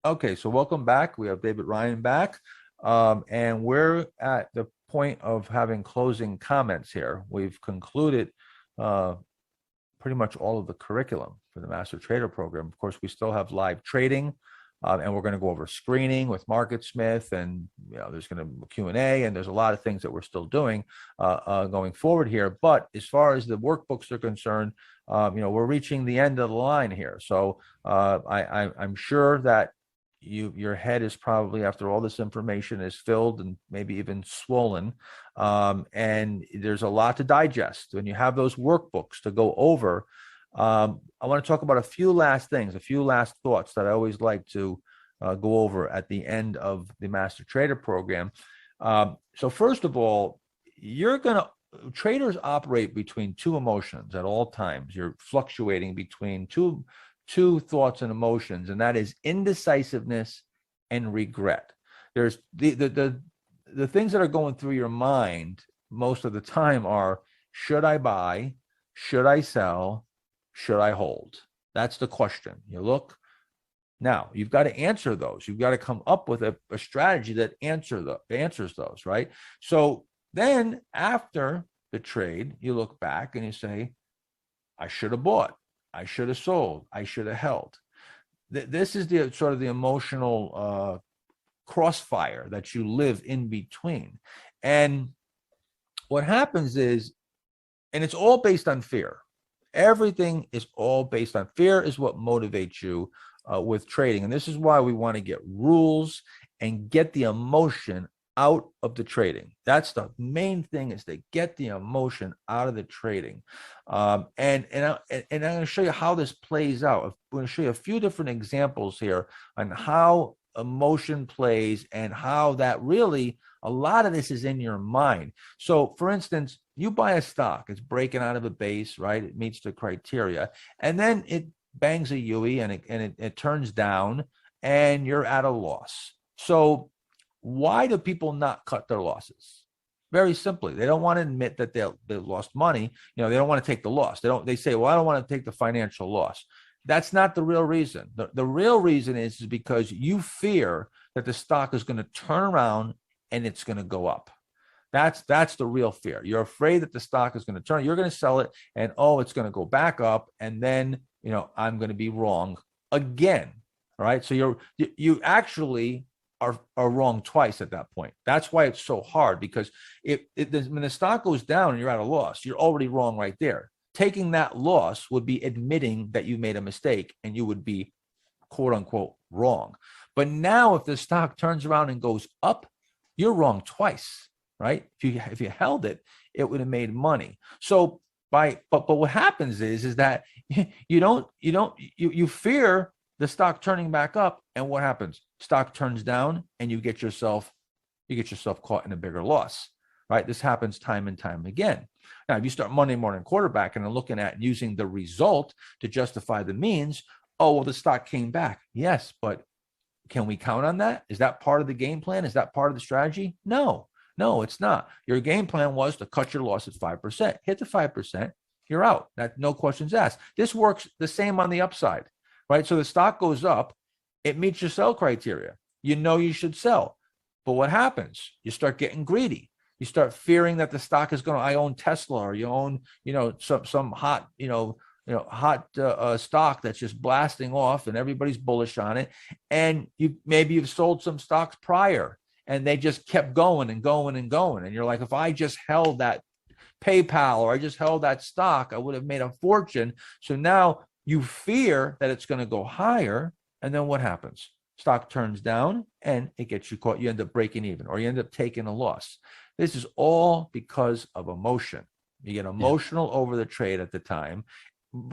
Okay, so welcome back. We have David Ryan back, and we're at the point of having closing comments here. We've concluded uh, pretty much all of the curriculum for the Master Trader program. Of course, we still have live trading, and we're going to go over screening with Market Smith, and there's going to be Q&A, and there's a lot of things that we're still doing going forward here. But as far as the workbooks are concerned, we're reaching the end of the line here. So I'm sure that your head is probably, after all this information is filled and maybe even swollen, and there's a lot to digest when you have those workbooks to go over. I want to talk about a few last things, a few last thoughts that I always like to go over at the end of the Master Trader program. So first of all, traders operate between two emotions at all times. You're fluctuating between two thoughts and emotions, and that is indecisiveness and regret. There's the things that are going through your mind most of the time are: should I buy? Should I sell? Should I hold? That's the question. You look. Now, you've got to answer those. You've got to come up with a strategy that answers those, right? So then after the trade, you look back and you say, I should have bought. I should have sold. I should have held. This is the sort of the emotional crossfire that you live in between. And what happens is, and it's all based on fear. Everything is all based on fear, is what motivates you with trading. And this is why we want to get rules and get the emotion out of the trading. That's the main thing, is to get the emotion out of the trading. And I'm going to show you how this plays out. I'm going to show you a few different examples here on how emotion plays and how that really, a lot of this is in your mind. So for instance, you buy a stock, it's breaking out of a base, right? It meets the criteria. And then it bangs a UE and it turns down and you're at a loss. So why do people not cut their losses? Very simply, they don't want to admit that they lost money. They don't want to take the loss. They say, well, I don't want to take the financial loss. That's not the real reason. The real reason is because you fear that the stock is going to turn around and it's going to go up. That's the real fear. You're afraid that the stock is going to turn. You're going to sell it, and it's going to go back up, and then I'm going to be wrong again. All right. So you actually are wrong twice at that point. That's why it's so hard, because when the stock goes down and you're at a loss, you're already wrong right there. Taking that loss would be admitting that you made a mistake, and you would be, quote unquote, wrong. But now if the stock turns around and goes up, you're wrong twice, right? If you held it, it would have made money. So but what happens is that you fear the stock turning back up, and what happens? Stock turns down and you get yourself caught in a bigger loss, right? This happens time and time again. Now, if you start Monday morning quarterbacking and looking at using the result to justify the means, the stock came back. Yes, but can we count on that? Is that part of the game plan? Is that part of the strategy? No, it's not. Your game plan was to cut your loss at 5%. Hit the 5%, you're out. That, no questions asked. This works the same on the upside, right? So the stock goes up, it meets your sell criteria. You should sell. But what happens? You start getting greedy. You start fearing that the stock is going to, I own Tesla, or you own, some hot, stock that's just blasting off and everybody's bullish on it. And you've sold some stocks prior and they just kept going and going and going. And you're like, if I just held that PayPal or I just held that stock, I would have made a fortune. So now you fear that it's going to go higher. And then what happens? Stock turns down and it gets you caught. You end up breaking even, or you end up taking a loss. This is all because of emotion. You get emotional over the trade at the time.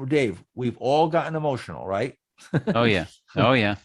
Dave, we've all gotten emotional, right? Oh, yeah. Oh, yeah.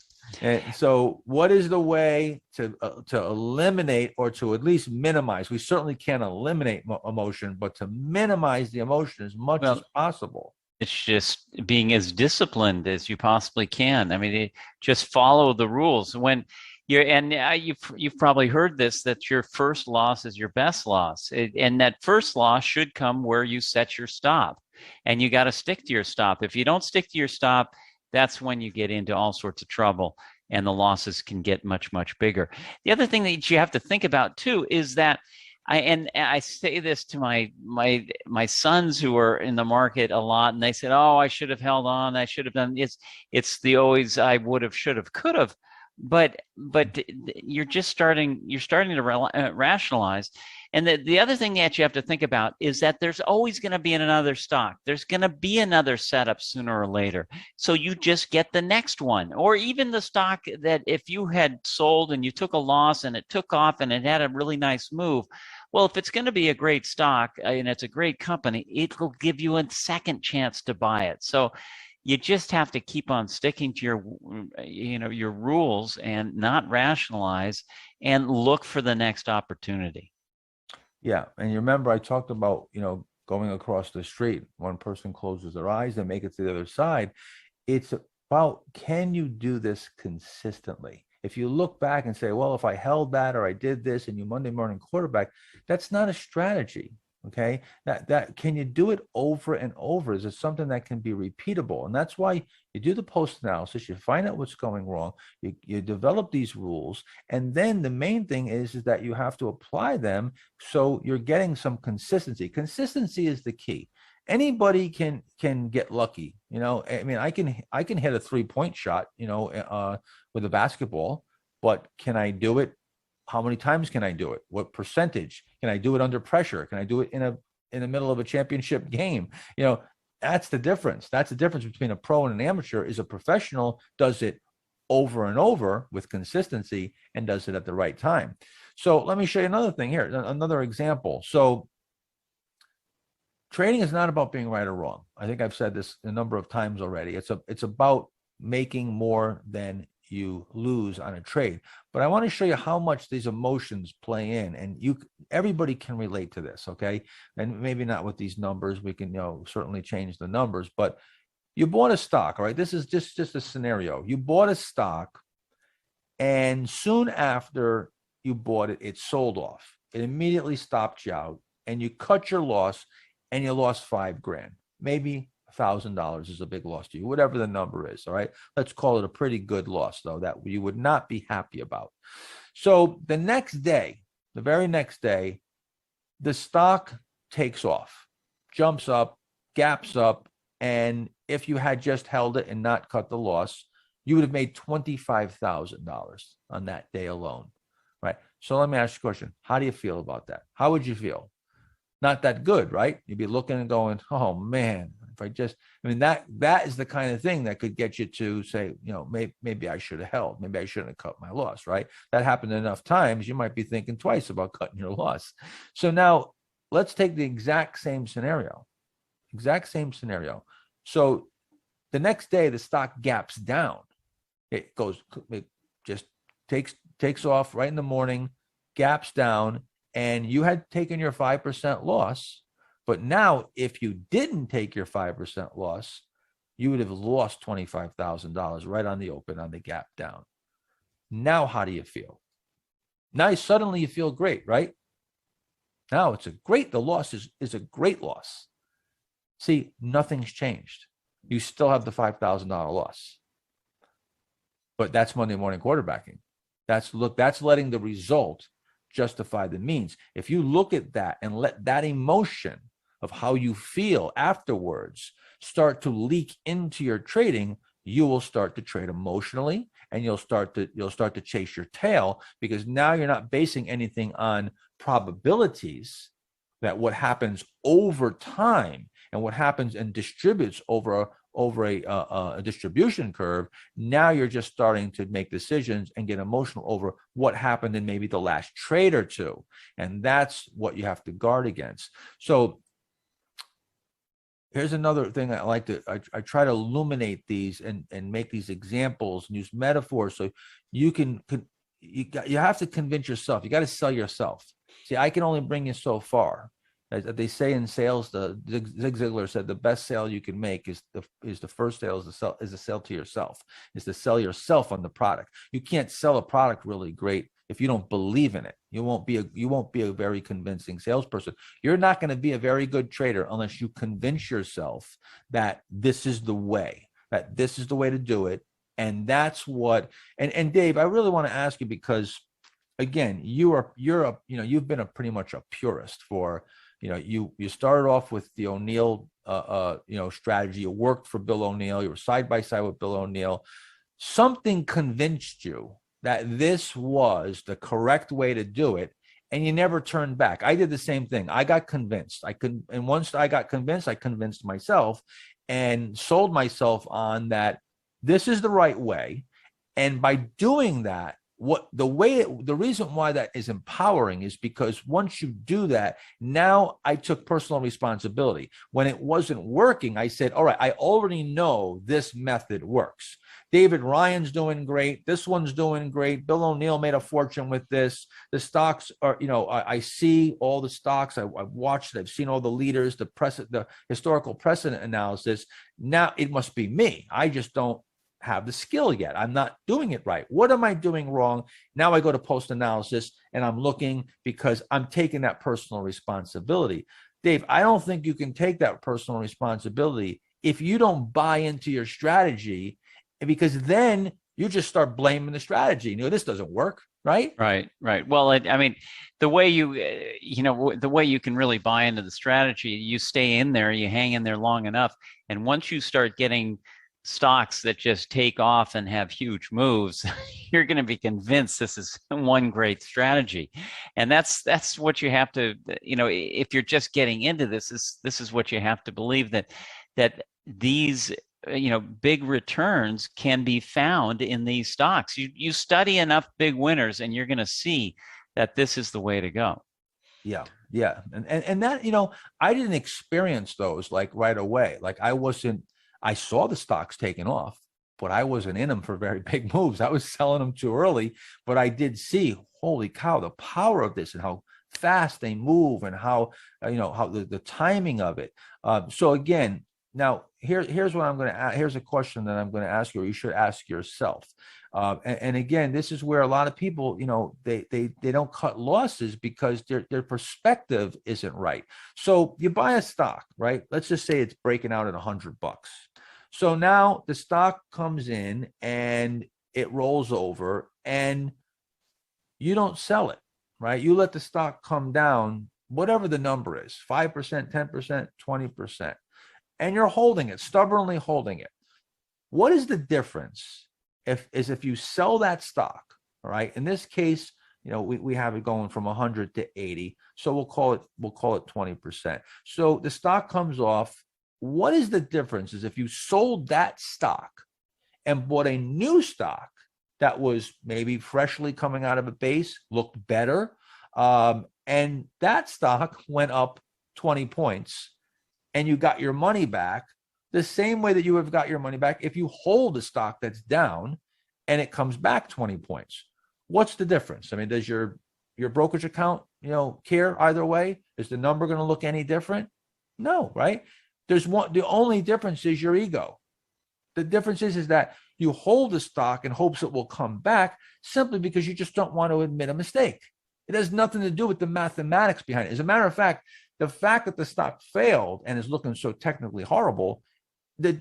And so what is the way to eliminate, or to at least minimize? We certainly can't eliminate emotion, but to minimize the emotion as much as possible. It's just being as disciplined as you possibly can. I mean, just follow the rules. When you've probably heard this, that your first loss is your best loss. And that first loss should come where you set your stop. And you got to stick to your stop. If you don't stick to your stop, that's when you get into all sorts of trouble. and the losses can get much, much bigger. The other thing that you have to think about too is that I say this to my sons who are in the market a lot, and they said, "Oh, I should have held on. I should have done." It's the always I would have, should have, could have, but you're starting to rationalize. And the other thing that you have to think about is that there's always going to be another stock. There's going to be another setup sooner or later. So you just get the next one, or even the stock that if you had sold and you took a loss and it took off and it had a really nice move. Well, if it's going to be a great stock and it's a great company, it will give you a second chance to buy it. So you just have to keep on sticking to your rules and not rationalize and look for the next opportunity. Yeah, and you remember I talked about, going across the street. One person closes their eyes and make it to the other side. It's about, can you do this consistently? If you look back and say, well, if I held that or I did this and you Monday morning quarterback, that's not a strategy. Okay. That can you do it over and over? Is it something that can be repeatable? And that's why you do the post analysis, you find out what's going wrong, you develop these rules, and then the main thing is that you have to apply them so you're getting some consistency. Consistency is the key. Anybody can get lucky. I mean, I can hit a 3-point shot, with a basketball, but can I do it? How many times can I do it? What percentage? Can I do it under pressure? Can I do it in the middle of a championship game? That's the difference. That's the difference between a pro and an amateur. Is a professional does it over and over with consistency and does it at the right time. So let me show you another thing here, another example. So trading is not about being right or wrong. I think I've said this a number of times already. It's about making more than you lose on a trade. But I want to show you how much these emotions play in, and everybody can relate to this, okay? And maybe not with these numbers. We can, certainly change the numbers, but you bought a stock, all right? This is just a scenario. You bought a stock, and soon after you bought it, it sold off. It immediately stopped you out, and you cut your loss, and you lost $5,000. Maybe $1,000 is a big loss to you, whatever the number is. All right. Let's call it a pretty good loss, though, that you would not be happy about. So the very next day, the stock takes off, jumps up, gaps up. And if you had just held it and not cut the loss, you would have made $25,000 on that day alone. Right. So let me ask you a question. How do you feel about that? How would you feel? Not that good, right? You'd be looking and going, oh man, that is the kind of thing that could get you to say, maybe I should have held, maybe I shouldn't have cut my loss, right? That happened enough times, you might be thinking twice about cutting your loss. So now let's take the exact same scenario. So the next day, the stock gaps down. It just takes off right in the morning, gaps down, and you had taken your 5% loss. But now, if you didn't take your 5% loss, you would have lost $25,000 right on the open, on the gap down. Now, how do you feel? Now, suddenly you feel great, right? Now the loss is a great loss. See, nothing's changed. You still have the $5,000 loss. But that's Monday morning quarterbacking. That's letting the result justify the means. If you look at that and let that emotion of how you feel afterwards start to leak into your trading, you will start to trade emotionally, and you'll start to chase your tail, because now you're not basing anything on probabilities, that what happens over time and what happens and distributes over a distribution curve. Now you're just starting to make decisions and get emotional over what happened in maybe the last trade or two. And that's what you have to guard against. So here's another thing I try to illuminate these and make these examples and use metaphors. So you have to convince yourself. You got to sell yourself. See, I can only bring you so far. As they say in sales, Zig Ziglar said the best sale you can make is the first sale is the sell to yourself, is to sell yourself on the product. You can't sell a product really great if you don't believe in it. You won't be a very convincing salesperson. You're not going to be a very good trader unless you convince yourself that this is the way to do it. And that's what, and Dave, I really want to ask you because again, you've been a pretty much a purist for, you started off with the O'Neill strategy. You worked for Bill O'Neill, you were side by side with Bill O'Neill. Something convinced you that this was the correct way to do it, and you never turned back. I did the same thing. I got convinced. And once I got convinced, I convinced myself and sold myself on that this is the right way. And by doing that, the reason why that is empowering is because once you do that, now I took personal responsibility. When it wasn't working, I said, all right, I already know this method works. David Ryan's doing great. This one's doing great. Bill O'Neill made a fortune with this. The stocks are, I see all the stocks. I've watched it. I've seen all the leaders, the historical precedent analysis. Now it must be me. I just don't have the skill yet. I'm not doing it right. What am I doing wrong? Now I go to post analysis and I'm looking because I'm taking that personal responsibility. Dave, I don't think you can take that personal responsibility if you don't buy into your strategy, because then you just start blaming the strategy. This doesn't work, right? Right. Well, I mean, the way the way you can really buy into the strategy, you stay in there, you hang in there long enough, and once you start getting stocks that just take off and have huge moves, you're going to be convinced this is one great strategy. And that's what you have to, if you're just getting into this is what you have to believe, that these big returns can be found in these stocks. You study enough big winners and you're going to see that this is the way to go. Yeah. And that, I didn't experience those like right away. Like I saw the stocks taking off, but I wasn't in them for very big moves. I was selling them too early, but I did see, holy cow, the power of this and how fast they move and how, how the timing of it. So again, now here's what I'm going to here's a question that I'm going to ask you, or you should ask yourself. And again, this is where a lot of people, they don't cut losses because their perspective isn't right. So you buy a stock, right? Let's just say it's breaking out at $100. So now the stock comes in and it rolls over and you don't sell it, right? You let the stock come down, whatever the number is, 5%, 10%, 20%, and you're holding it, stubbornly holding it. What is the difference if you sell that stock, all right? In this case, we have it going from 100 to 80. So we'll call it 20%. So the stock comes off. What is the difference is if you sold that stock and bought a new stock that was maybe freshly coming out of a base, looked better, and that stock went up 20 points and you got your money back the same way that you have got your money back if you hold a stock that's down and it comes back 20 points. What's the difference? I mean, does your brokerage account, care either way? Is the number going to look any different? No, right? The only difference is your ego. The difference is that you hold the stock in hopes it will come back simply because you just don't want to admit a mistake. It has nothing to do with the mathematics behind it. As a matter of fact, the fact that the stock failed and is looking so technically horrible, the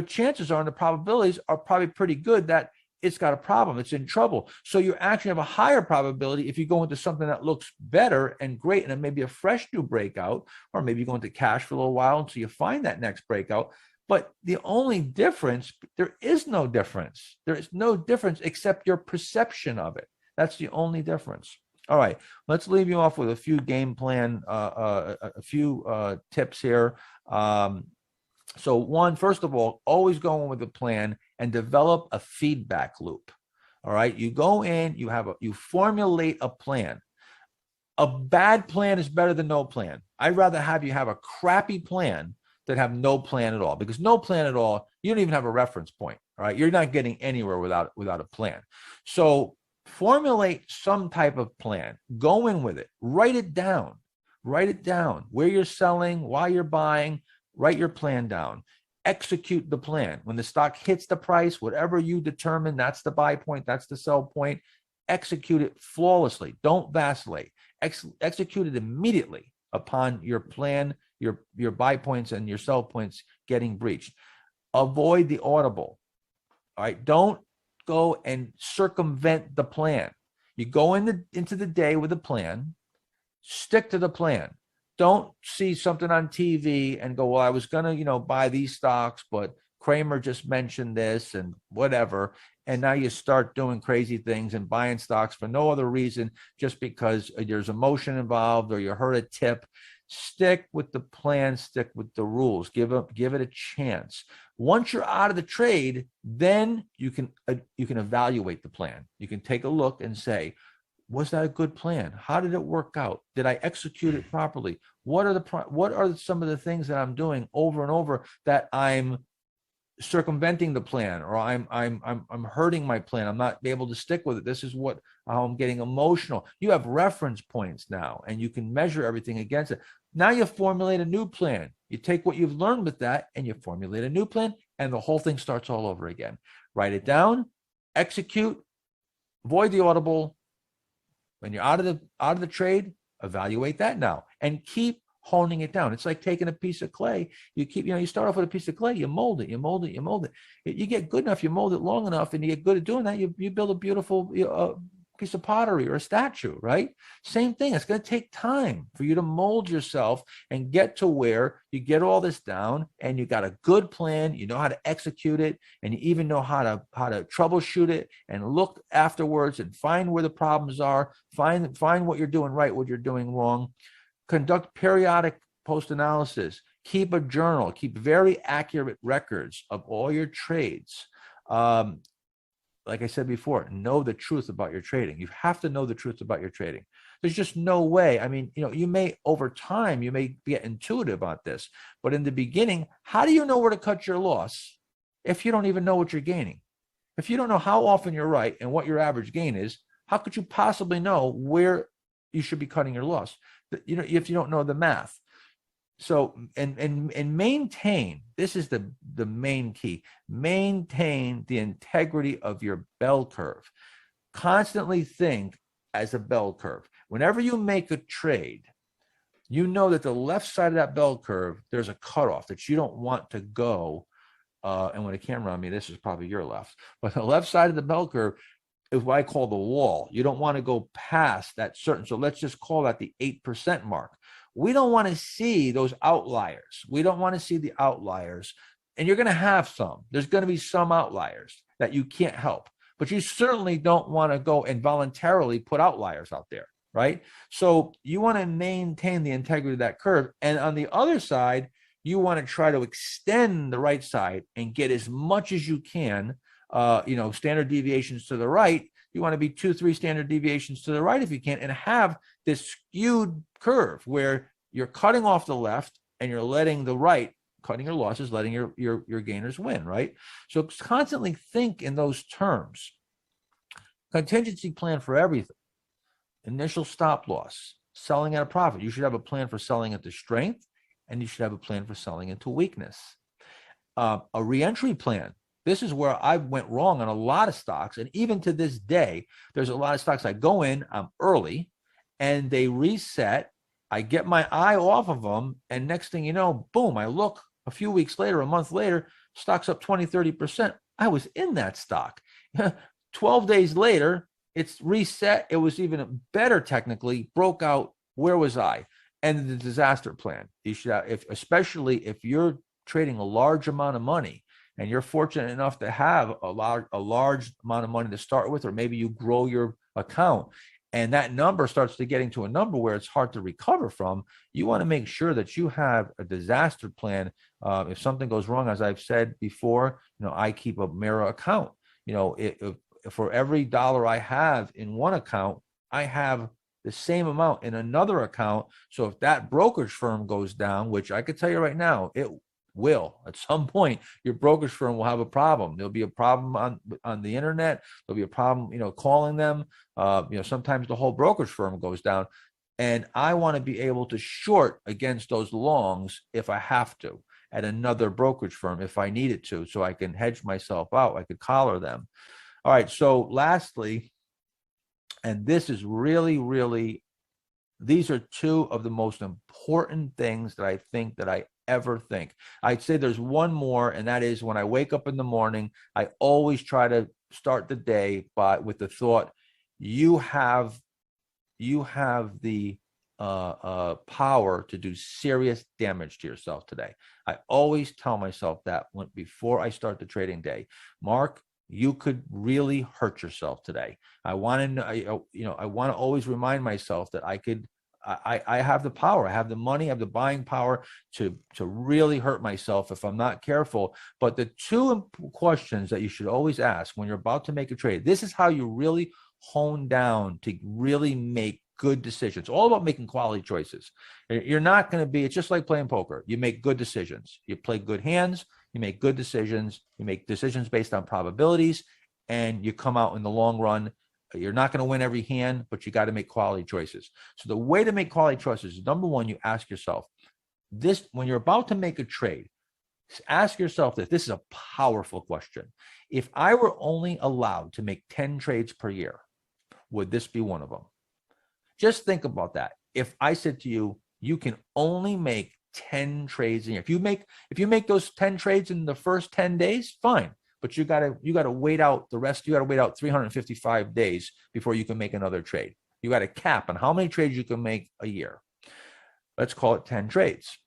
chances are and the probabilities are probably pretty good that it's got a problem. It's in trouble. So you actually have a higher probability if you go into something that looks better and great, and it may be a fresh new breakout, or maybe you go into cash for a little while until you find that next breakout. But the only difference, there is no difference. There is no difference except your perception of it. That's the only difference. All right, let's leave you off with a few game plan, a few tips here. So one, first of all, always go in with a plan and develop a feedback loop. All right. You go in, you formulate a plan. A bad plan is better than no plan. I'd rather have you have a crappy plan than have no plan at all, because no plan at all, you don't even have a reference point. All right. You're not getting anywhere without a plan. So formulate some type of plan, go in with it, write it down, where you're selling, why you're buying. Write your plan down, execute the plan. When the stock hits the price, whatever you determine, that's the buy point, that's the sell point, execute it flawlessly. Don't vacillate. Execute it immediately upon your plan, your buy points and your sell points getting breached. Avoid the audible. All right. Don't go and circumvent the plan. You go into the day with a plan, stick to the plan. Don't see something on TV and go, well, I was going to, buy these stocks, but Kramer just mentioned this and whatever. And now you start doing crazy things and buying stocks for no other reason, just because there's emotion involved or you heard a tip. Stick with the plan, stick with the rules, give it a chance. Once you're out of the trade, then you can evaluate the plan. You can take a look and say, was that a good plan? How did it work out? Did I execute it properly? What are some of the things that I'm doing over and over that I'm circumventing the plan, or I'm hurting my plan? I'm not able to stick with it. This is how I'm getting emotional. You have reference points now, and you can measure everything against it. Now you formulate a new plan. You take what you've learned with that and you formulate a new plan, and the whole thing starts all over again. Write it down, execute, avoid the audible. When you're out of the trade, evaluate that now and keep honing it down. It's like taking a piece of clay. You start off with a piece of clay, you mold it. You get good enough, you mold it long enough, and you get good at doing that, you build a beautiful piece of pottery or a statue, right? Same thing. It's going to take time for you to mold yourself and get to where you get all this down and you got a good plan, you know how to execute it, and you even know how to troubleshoot it and look afterwards and find where the problems are, find what you're doing right, what you're doing wrong. Conduct periodic post-analysis. Keep a journal. Keep very accurate records of all your trades. Like I said before, know the truth about your trading. You have to know the truth about your trading. There's just no way. I mean, you may, over time, you may get intuitive about this, but in the beginning, how do you know where to cut your loss if you don't even know what you're gaining? If you don't know how often you're right and what your average gain is, how could you possibly know where you should be cutting your loss? If you don't know the math. So, and maintain, this is the main key, maintain the integrity of your bell curve. Constantly think as a bell curve. Whenever you make a trade, you know that the left side of that bell curve, there's a cutoff that you don't want to go. And with a camera on me, this is probably your left, but the left side of the bell curve is what I call the wall. You don't want to go past that certain, so let's just call that the 8% mark. We don't want to see those outliers. We don't want to see the outliers. And you're going to have some. There's going to be some outliers that you can't help. But you certainly don't want to go and voluntarily put outliers out there, right? So you want to maintain the integrity of that curve. And on the other side, you want to try to extend the right side and get as much as you can, standard deviations to the right. You want to be 2-3 standard deviations to the right if you can, and have this skewed curve where you're cutting off the left and you're letting the right, cutting your losses, letting your gainers win, right? So constantly think in those terms. Contingency plan for everything. Initial stop loss, selling at a profit. You should have a plan for selling into strength, and you should have a plan for selling into weakness. A reentry plan. This is where I went wrong on a lot of stocks. And even to this day, there's a lot of stocks I go in, I'm early, and they reset. I get my eye off of them. And next thing you know, boom, I look a few weeks later, a month later, stock's up 20, 30%. I was in that stock. 12 days later, it's reset. It was even better technically, broke out. Where was I? And the disaster plan. You should have, especially if you're trading a large amount of money, and you're fortunate enough to have a large amount of money to start with, or maybe you grow your account and that number starts to getting to a number where it's hard to recover from, you want to make sure that you have a disaster plan. If something goes wrong, as I've said before, I keep a mirror account. If for every dollar I have in one account, I have the same amount in another account. So if that brokerage firm goes down, which I could tell you right now, it will at some point, your brokerage firm will have a problem. There'll be a problem on the internet. There'll be a problem, calling them. Sometimes the whole brokerage firm goes down, and I want to be able to short against those longs if I have to at another brokerage firm if I needed to, so I can hedge myself out. I could collar them. All right. So lastly, and this is really, these are two of the most important things that I think that I ever think. I'd say there's one more, and that is when I wake up in the morning, I always try to start the day with the thought, you have the power to do serious damage to yourself today. I always tell myself that before I start the trading day. Mark, you could really hurt yourself today. I want to know, I want to always remind myself that I have the power, I have the money, I have the buying power to really hurt myself if I'm not careful. But the two questions that you should always ask when you're about to make a trade, this is how you really hone down to really make good decisions. All about making quality choices. You're not going to be, it's just like playing poker. You make good decisions. You play good hands, you make good decisions, you make decisions based on probabilities, and you come out in the long run. You're not going to win every hand, but you got to make quality choices. So the way to make quality choices is, number one, you ask yourself this, when you're about to make a trade, ask yourself this. This is a powerful question. If I were only allowed to make 10 trades per year, would this be one of them? Just think about that. If I said to you, you can only make 10 trades a year. If you make those 10 trades in the first 10 days, fine. But you gotta wait out the rest. You gotta wait out 355 days before you can make another trade. You got a cap on how many trades you can make a year. Let's call it 10 trades.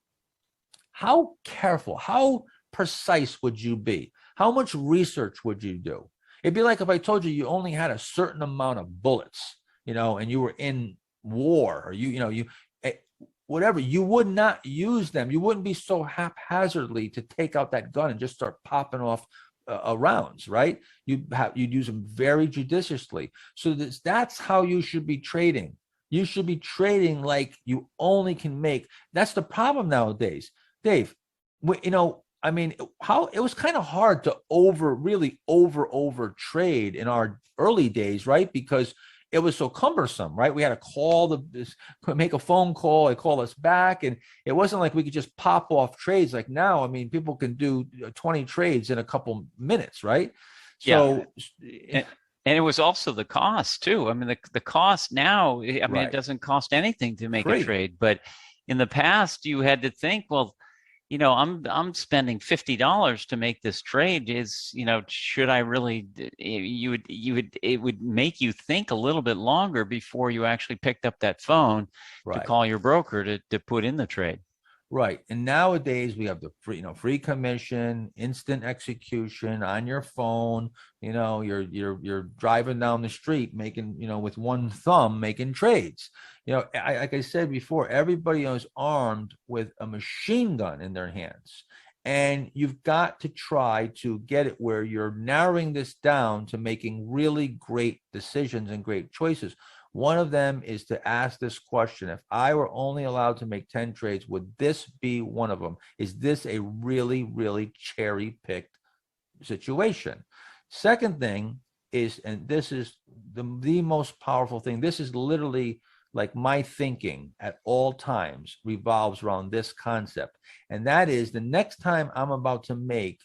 How careful, how precise would you be? How much research would you do? It'd be like if I told you only had a certain amount of bullets, and you were in war, or whatever, you would not use them. You wouldn't be so haphazardly to take out that gun and just start popping off rounds, right? You'd use them very judiciously. So that's how you should be trading. You should be trading like you only can make. That's the problem nowadays, Dave. I mean, how it was kind of hard to over trade in our early days, right? Because it was so cumbersome, right? We had to make a phone call, they call us back. And it wasn't like we could just pop off trades like now. I mean, people can do 20 trades in a couple minutes, right? So, yeah. And it was also the cost too. I mean, the cost now, I mean, right. It doesn't cost anything to make Great. a trade, but in the past you had to think, well, I'm spending $50 to make this trade. Should I really? It would make you think a little bit longer before you actually picked up that phone to call your broker to put in the trade. Right. And nowadays we have the free commission, instant execution on your phone. You're driving down the street making, with one thumb making trades. Like I said before, everybody is armed with a machine gun in their hands. And you've got to try to get it where you're narrowing this down to making really great decisions and great choices. One of them is to ask this question: if I were only allowed to make 10 trades, would this be one of them? Is this a really, really cherry-picked situation? Second thing is, and this is the most powerful thing, this is literally like my thinking at all times revolves around this concept. And that is, the next time I'm about to make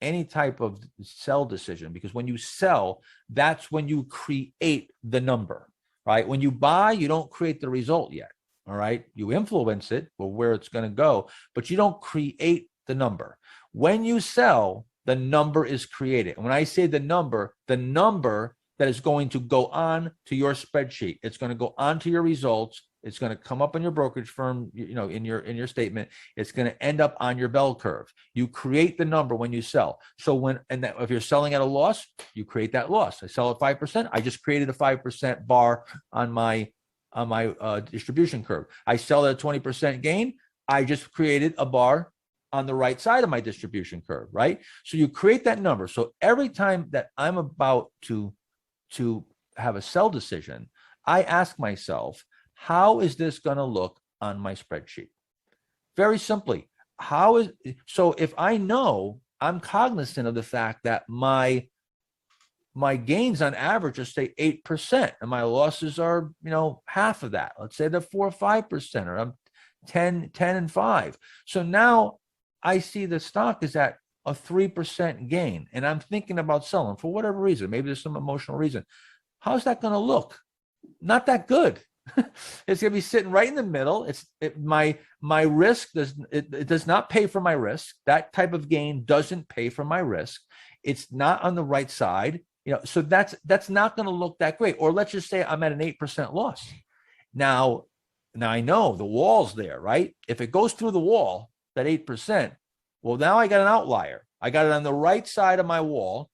any type of sell decision, because when you sell, that's when you create the number. Right? When you buy, you don't create the result yet. All right. You influence it or where it's going to go, but you don't create the number. When you sell, the number is created. And when I say the number that is going to go on to your spreadsheet, it's going to go onto your results. It's going to come up on your brokerage firm, in your statement. It's going to end up on your bell curve. You create the number when you sell. So if you're selling at a loss, you create that loss. I sell at 5%. I just created a 5% bar on my distribution curve. I sell at a 20% gain. I just created a bar on the right side of my distribution curve, right? So you create that number. So every time that I'm about to have a sell decision, I ask myself, how is this going to look on my spreadsheet? Very simply, so if I know, I'm cognizant of the fact that my gains on average are, say, 8%, and my losses are, half of that. Let's say they're 4 or 5%, or I'm 10 and 5. So now I see the stock is at a 3% gain, and I'm thinking about selling for whatever reason. Maybe there's some emotional reason. How's that going to look? Not that good. It's going to be sitting right in the middle. My risk it does not pay for my risk. That type of gain doesn't pay for my risk. It's not on the right side. So that's not going to look that great. Or let's just say I'm at an 8% loss. Now, I know the wall's there, right? If it goes through the wall, that 8%, well, now I got an outlier. I got it on the right side of my wall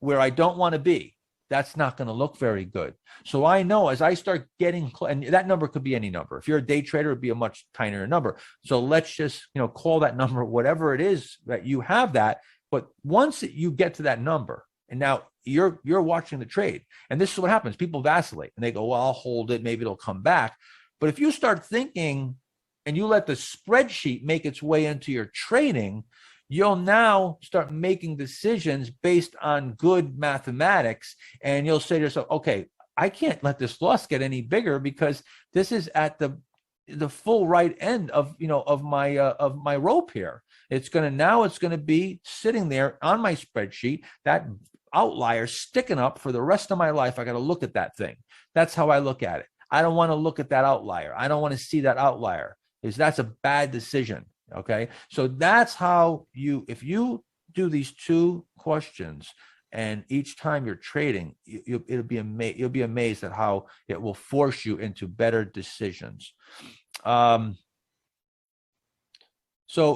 where I don't want to be. That's not going to look very good. So I know as I start getting, and that number could be any number. If you're a day trader, it'd be a much tinier number. So let's just, call that number whatever it is that you have that. But once you get to that number, and now you're watching the trade, and this is what happens. People vacillate and they go, well, I'll hold it. Maybe it'll come back. But if you start thinking and you let the spreadsheet make its way into your trading, you'll now start making decisions based on good mathematics. And you'll say to yourself, okay, I can't let this loss get any bigger because this is at the full right end of my rope here. It's going to be sitting there on my spreadsheet, that outlier sticking up for the rest of my life. I got to look at that thing. That's how I look at it. I don't want to look at that outlier. I don't want to see that outlier, because that's a bad decision. Okay. So that's how if you do these two questions, and each time you're trading, you'll be amazed at how it will force you into better decisions. So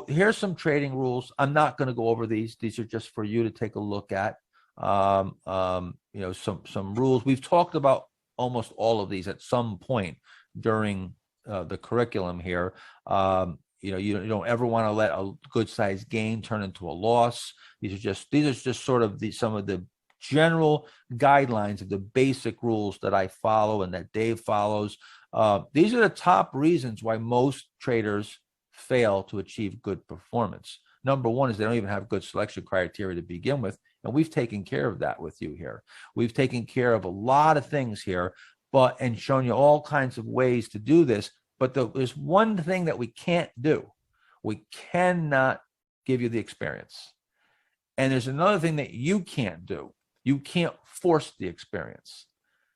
here's some trading rules. I'm not going to go over these. These are just for you to take a look at. Some rules. We've talked about almost all of these at some point during the curriculum here. You don't ever want to let a good sized gain turn into a loss. These are just sort of some of the general guidelines of the basic rules that I follow and that Dave follows. These are the top reasons why most traders fail to achieve good performance. Number one is they don't even have good selection criteria to begin with. And we've taken care of that with you here. We've taken care of a lot of things here, and shown you all kinds of ways to do this. But there's one thing that we can't do. We cannot give you the experience. And there's another thing that you can't do. You can't force the experience.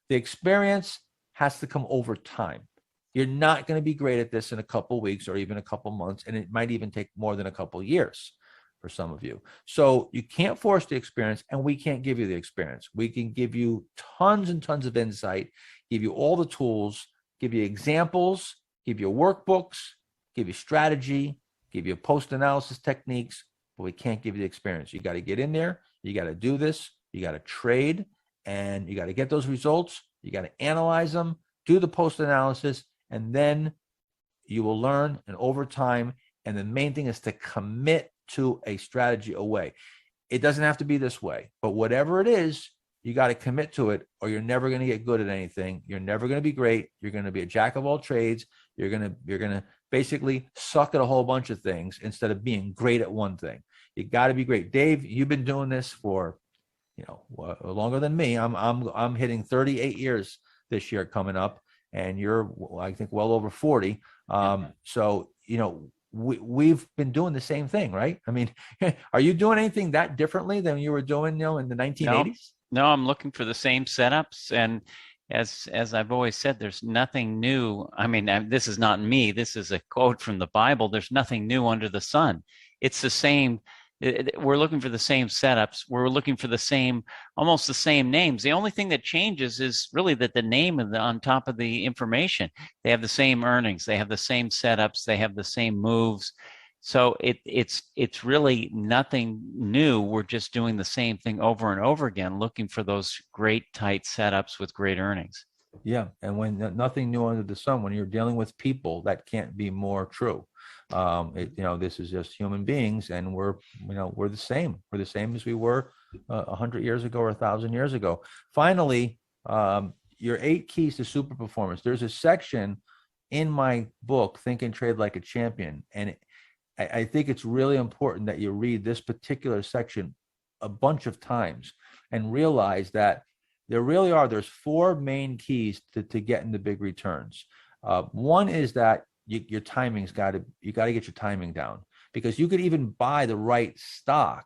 The experience has to come over time. You're not going to be great at this in a couple of weeks or even a couple of months, and it might even take more than a couple of years for some of you. So you can't force the experience, and we can't give you the experience. We can give you tons and tons of insight, give you all the tools, give you examples, give you workbooks, give you strategy, give you post-analysis techniques, but we can't give you the experience. You got to get in there. You got to do this. You got to trade, and you got to get those results. You got to analyze them, do the post-analysis, and then you will learn, and over time. And the main thing is to commit to a strategy away. It doesn't have to be this way, but whatever it is, you got to commit to it, or you're never going to get good at anything. You're never going to be great. You're going to be a jack of all trades. You're going to basically suck at a whole bunch of things instead of being great at one thing. You got to be great. Dave, you've been doing this for, longer than me. I'm hitting 38 years this year coming up, and you're, I think, well over 40. So, we've been doing the same thing, right? I mean, are you doing anything that differently than you were doing, in the 1980s? No, I'm looking for the same setups. And as I've always said, there's nothing new. I mean, this is not me. This is a quote from the Bible. There's nothing new under the sun. It's the same. We're looking for the same setups. We're looking for almost the same names. The only thing that changes is really that the name on top of the information. They have the same earnings. They have the same setups. They have the same moves. So it's really nothing new. We're just doing the same thing over and over again, looking for those great tight setups with great earnings. Yeah, and when nothing new under the sun, when you're dealing with people, that can't be more true. This is just human beings, and we're the same. We're the same as we were 100 years ago or 1,000 years ago. Finally, your 8 keys to super performance. There's a section in my book, Think and Trade Like a Champion, and I think it's really important that you read this particular section a bunch of times and realize that there's 4 main keys to getting the big returns. One is that your timing's you got to get your timing down, because you could even buy the right stock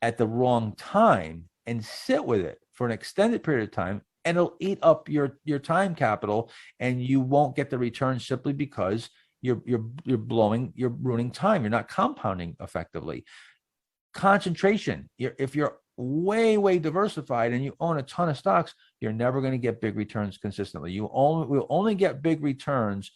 at the wrong time and sit with it for an extended period of time, and it'll eat up your time capital, and you won't get the return simply because you're ruining time. You're not compounding effectively. Concentration. If you're way diversified and you own a ton of stocks, you're never going to get big returns consistently. You will only get big returns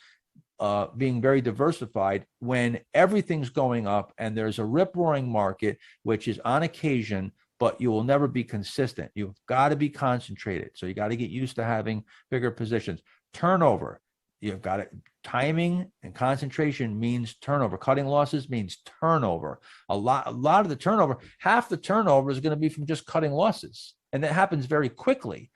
being very diversified when everything's going up and there's a rip-roaring market, which is on occasion, but you will never be consistent. You've got to be concentrated. So you got to get used to having bigger positions. Turnover. You've got it. Timing and concentration means turnover. Cutting losses means turnover. A lot of the turnover, half the turnover is going to be from just cutting losses. And that happens very quickly.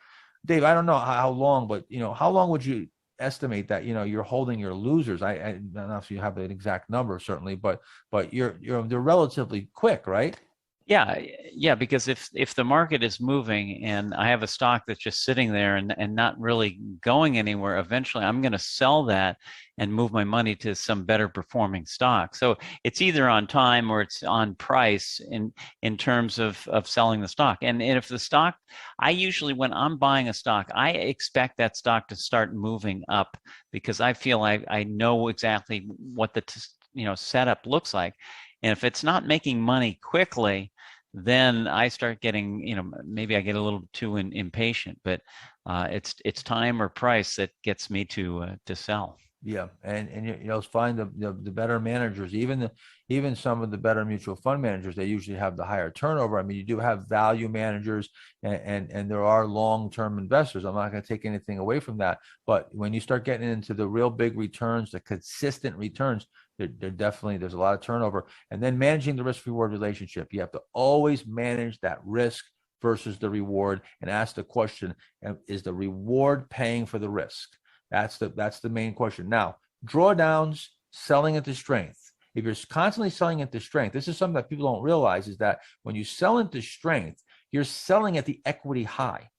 Dave, I don't know how long, but how long would you estimate that you're holding your losers? I don't know if you have an exact number, certainly, but they're relatively quick, right? Yeah, because if the market is moving and I have a stock that's just sitting there and not really going anywhere, eventually I'm going to sell that and move my money to some better performing stock. So it's either on time or it's on price in terms of selling the stock. And if the stock, I usually, when I'm buying a stock, I expect that stock to start moving up because I feel I know exactly what the setup looks like. And if it's not making money quickly, then I start getting, maybe I get a little too impatient. But it's time or price that gets me to sell. Yeah, and you'll find the better managers, even some of the better mutual fund managers, they usually have the higher turnover. I mean, you do have value managers, and there are long-term investors. I'm not going to take anything away from that, but when you start getting into the real big returns, the consistent returns, there's a lot of turnover. And then managing the risk-reward relationship, you have to always manage that risk versus the reward, and ask the question: is the reward paying for the risk? That's the main question. Now, drawdowns, selling into strength. If you're constantly selling into strength, this is something that people don't realize, is that when you sell into strength, you're selling at the equity high.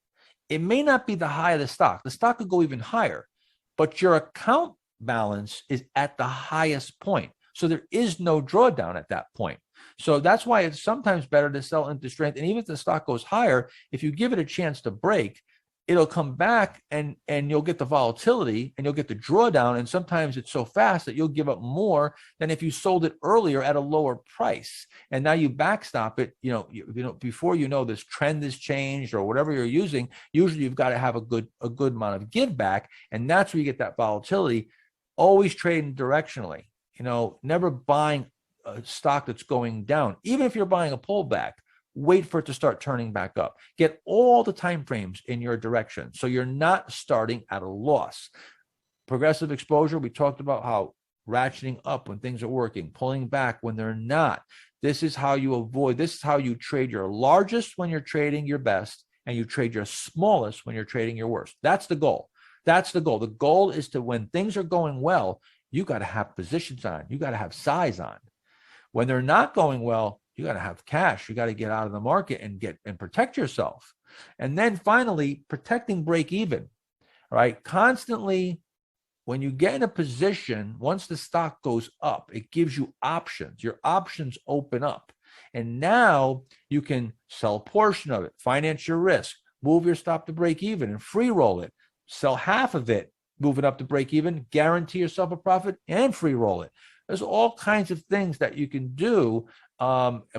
It may not be the high of the stock. The stock could go even higher, but your account balance is at the highest point. So there is no drawdown at that point. So that's why it's sometimes better to sell into strength. And even if the stock goes higher, if you give it a chance to break, it'll come back and you'll get the volatility and you'll get the drawdown. And sometimes it's so fast that you'll give up more than if you sold it earlier at a lower price. And now you backstop it, before this trend has changed or whatever you're using. Usually you've got to have a good amount of give back. And that's where you get that volatility. Always trading directionally, never buying a stock that's going down. Even if you're buying a pullback, wait for it to start turning back up. Get all the time frames in your direction so you're not starting at a loss. Progressive exposure, we talked about how ratcheting up when things are working, pulling back when they're not. This is how you trade your largest when you're trading your best, and you trade your smallest when you're trading your worst. That's the goal. The goal is to, when things are going well, you got to have positions on. You got to have size on. When they're not going well, you got to have cash. You got to get out of the market and protect yourself. And then finally, protecting break even. All right. Constantly, when you get in a position, once the stock goes up, it gives you options. Your options open up. And now you can sell a portion of it, finance your risk, move your stop to break even and free roll it, sell half of it, move it up to break even, guarantee yourself a profit and free roll it. There's all kinds of things that you can do,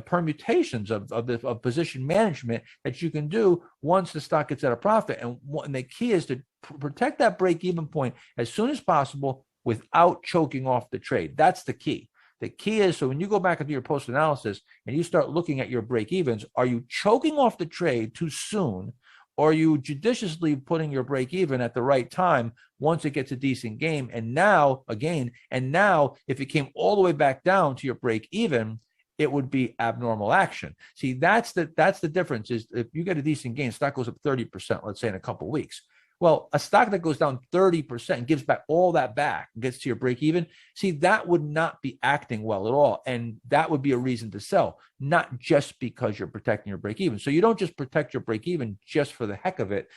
permutations of position management that you can do once the stock gets at a profit. And the key is to protect that break-even point as soon as possible without choking off the trade. That's the key. The key is, so when you go back into your post-analysis and you start looking at your break-evens, are you choking off the trade too soon? Or are you judiciously putting your break even at the right time once it gets a decent game? And now, if it came all the way back down to your break even, it would be abnormal action. See, that's the difference. Is if you get a decent gain, stock goes up 30%, let's say in a couple of weeks. Well, a stock that goes down 30% and gives back all that back, gets to your break even, see, that would not be acting well at all. And that would be a reason to sell, not just because you're protecting your break even. So you don't just protect your break even just for the heck of it.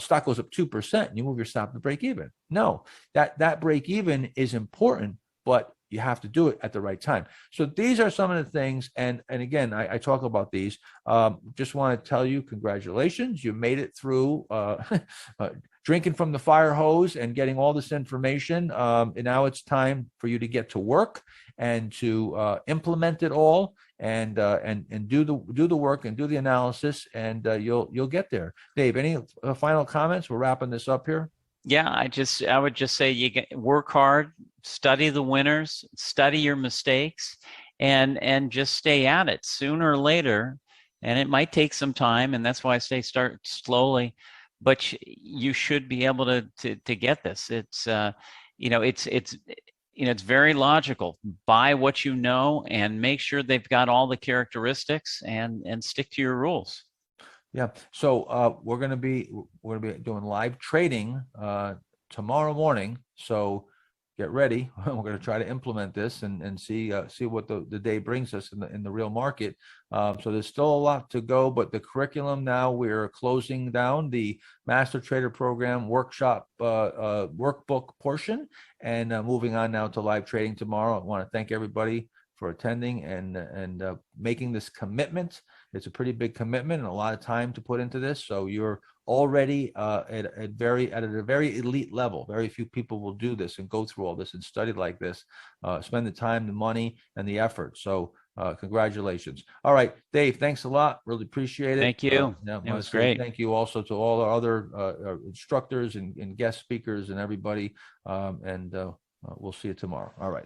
Stock goes up 2% and you move your stop to break even. No, that break even is important, but you have to do it at the right time. So these are some of the things. And again, I talk about these. Just want to tell you, congratulations. You made it through drinking from the fire hose and getting all this information. And now it's time for you to get to work and to implement it all and do the work and do the analysis, and you'll get there. Dave, any final comments? We're wrapping this up here. Yeah, I would just say work hard, study the winners, study your mistakes, and just stay at it sooner or later. And it might take some time, and that's why I say start slowly, but you should be able to get this. It's it's very logical. Buy what you know and make sure they've got all the characteristics, and stick to your rules. Yeah. So we're gonna be doing live trading tomorrow morning. So get ready. We're gonna try to implement this and see what the day brings us in the real market. So there's still a lot to go, but the curriculum now, we're closing down the Master Trader Program workshop workbook portion, and moving on now to live trading tomorrow. I want to thank everybody for attending and making this commitment. It's a pretty big commitment and a lot of time to put into this. So you're already at a very elite level. Very few people will do this and go through all this and study like this, spend the time, the money, and the effort. So congratulations. All right, Dave, thanks a lot. Really appreciate it. Thank you. It was great. Thank you also to all our other instructors and guest speakers and everybody. We'll see you tomorrow. All right.